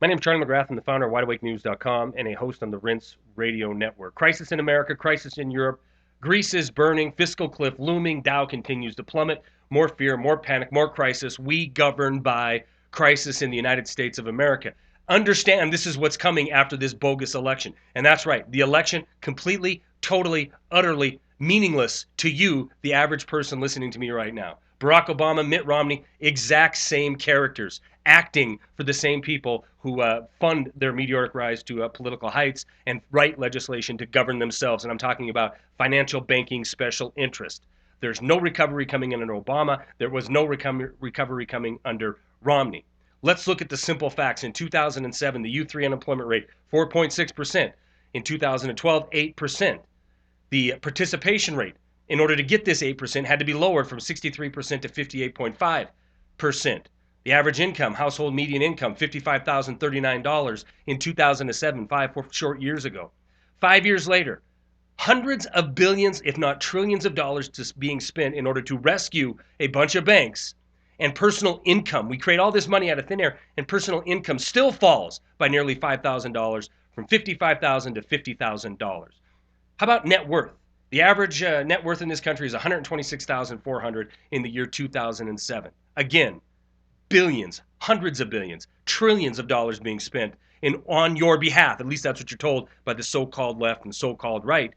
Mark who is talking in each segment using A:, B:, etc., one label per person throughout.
A: My name is Charlie McGrath. I'm the founder of WideAwakeNews.com and a host on the Rinse Radio Network. Crisis in America, crisis in Europe. Greece is burning, fiscal cliff looming, Dow continues to plummet. More fear, more panic, more crisis. We govern by crisis in the United States of America. Understand this is what's coming after this bogus election. And that's right, the election completely, totally, utterly meaningless to you, the average person listening to me right now. Barack Obama, Mitt Romney, exact same characters, acting for the same people who fund their meteoric rise to political heights and write legislation to govern themselves. And I'm talking about financial banking special interest. There's no recovery coming in under Obama. There was no recovery coming under Romney. Let's look at the simple facts. In 2007, the U3 unemployment rate, 4.6%. In 2012, 8%. The participation rate, in order to get this 8%, had to be lowered from 63% to 58.5%. The average income, household median income, $55,039 in 2007, 4 short years ago. 5 years later, hundreds of billions, if not trillions of dollars being spent in order to rescue a bunch of banks, and personal income. We create all this money out of thin air, and personal income still falls by nearly $5,000 from $55,000 to $50,000. How about net worth? The average net worth in this country is $126,400 in the year 2007. Again, billions, hundreds of billions, trillions of dollars being spent on your behalf. At least that's what you're told by the so-called left and so-called right.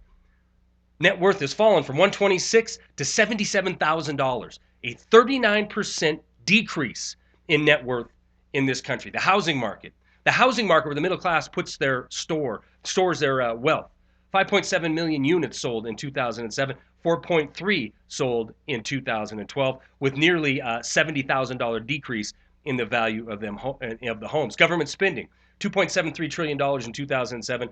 A: Net worth has fallen from 126 to $77,000, a 39% decrease in net worth in this country. The housing market where the middle class puts their stores their wealth. 5.7 million units sold in 2007, 4.3 sold in 2012, with nearly $70,000 decrease in the value of the homes. Government spending, $2.73 trillion in 2007,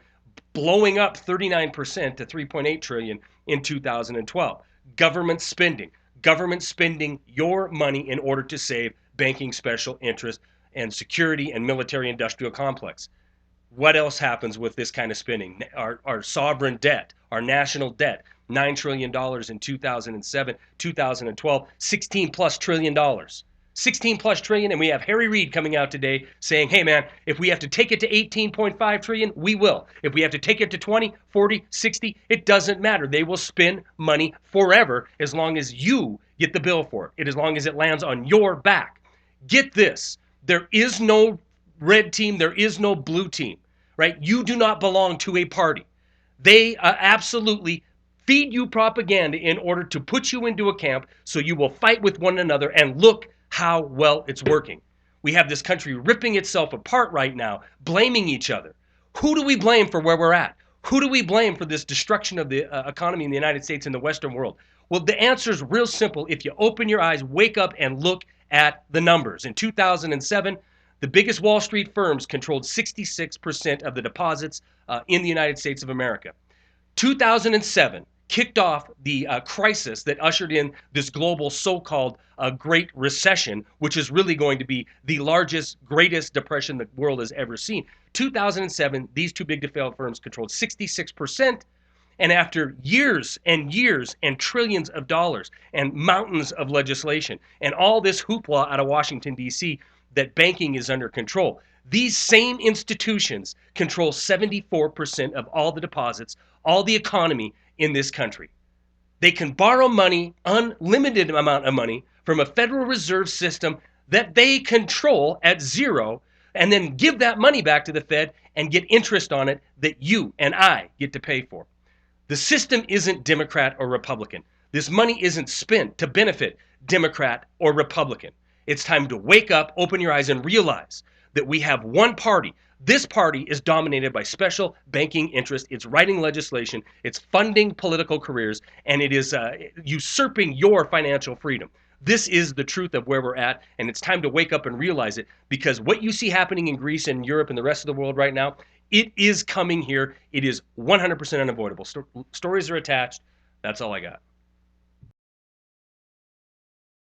A: blowing up 39% to $3.8 trillion in 2012. Government spending your money in order to save banking special interest and security and military industrial complex. What else happens with this kind of spending? Our sovereign debt, our national debt, $9 trillion in 2007, 2012, 16 plus trillion dollars. 16 plus trillion, and we have Harry Reid coming out today saying, hey man, if we have to take it to 18.5 trillion, we will. If we have to take it to 20, 40, 60, it doesn't matter. They will spend money forever as long as you get the bill for it, as long as it lands on your back. Get this, there is no red team, there is no blue team, right? You do not belong to a party. They absolutely feed you propaganda in order to put you into a camp so you will fight with one another, and look how well it's working. We have this country ripping itself apart right now, blaming each other. Who do we blame for where we're at? Who do we blame for this destruction of the economy in the United States and the Western world? Well, the answer is real simple. If you open your eyes, wake up, and look at the numbers. In 2007, the biggest Wall Street firms controlled 66% of the deposits in the United States of America. 2007 kicked off the crisis that ushered in this global so-called Great Recession, which is really going to be the largest, greatest depression the world has ever seen. 2007, these two big to fail firms controlled 66%. And after years and years and trillions of dollars and mountains of legislation and all this hoopla out of Washington, D.C., that banking is under control, these same institutions control 74% of all the deposits, all the economy in this country. They can borrow money, unlimited amount of money, from a Federal Reserve system that they control at zero, and then give that money back to the Fed and get interest on it that you and I get to pay for. The system isn't Democrat or Republican. This money isn't spent to benefit Democrat or Republican. It's time to wake up, open your eyes, and realize that we have one party. This party is dominated by special banking interests. It's writing legislation, it's funding political careers, and it is usurping your financial freedom. This is the truth of where we're at, and it's time to wake up and realize it, because what you see happening in Greece and Europe and the rest of the world right now, it is coming here. It is 100% unavoidable. Stories are attached. That's all I got.